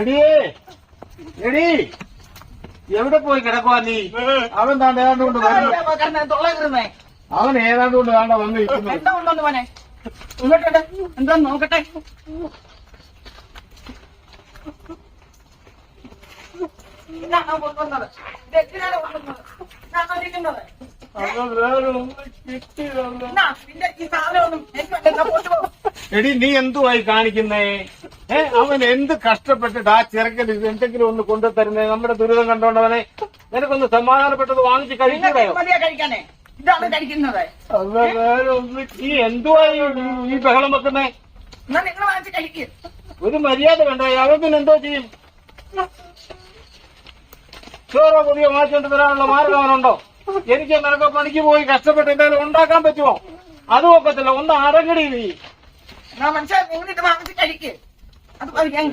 എടിയേ എടി എവിടെ പോയി കിടക്കുവാ നീ? അവൻ താണ്ട് ഏതാണ്ട് കൊണ്ട് വരുന്നു. അവൻ ഏതാണ്ട് കൊണ്ട് താണ്ട വന്നിരിക്കുന്നു. എന്താ കൊണ്ടോന്ന് മോനെ? ഇങ്ങോട്ടെ എന്താ നോക്കട്ടെ. ഇതാണോ കൊണ്ടുവന്നത്? ഇതെന്തിനാണ് കൊണ്ടുവന്നത്? ഇതാണോ ഇരിക്കുന്നത്? നിന്റെ ഈ സാധനമൊന്നും എനിക്ക് പോട്ടുപോകും. എടി നീ എന്തുവായി കാണിക്കുന്നേ? അവൻ എന്ത് കഷ്ടപ്പെട്ടിട്ട് ആ ചെറുക്കൻ എന്തെങ്കിലും ഒന്ന് കൊണ്ടുതരുന്നേ? നമ്മുടെ ദുരിതം കണ്ടോണ്ടവനെ നിനക്കൊന്ന് സമാധാനപ്പെട്ടത് വാങ്ങിച്ച് കഴിക്കുകയോ? മതിയാ കഴിക്കാനേ? ഇതാണ് കഴിക്കുന്നത്. നീ എന്തുവായി ഈ ബഹളം വെക്കുന്നേ? എന്നാ നിങ്ങൾ വാങ്ങിച്ച് കഴിക്കുക. ഒരു മര്യാദ വേണ്ട. അവൻ പിന്നെ എന്തോ ചെയ്യും? ചോറോ പൊതിയോ വാങ്ങിച്ചുകൊണ്ട് തരാനുള്ള മാർഗം അവനുണ്ടോ? എനിക്ക് നിനക്ക് പണിക്ക് പോയി കഷ്ടപ്പെട്ട് എന്തെങ്കിലും ഉണ്ടാക്കാൻ പറ്റുമോ? അതും ഒക്കത്തില്ല. ഒന്ന് അടങ്ങടി നീ. മനസ്സിലായി. നിങ്ങൾ ഇത് വാങ്ങിച്ച് കഴിക്കുക. അത് കഴിക്കാൻ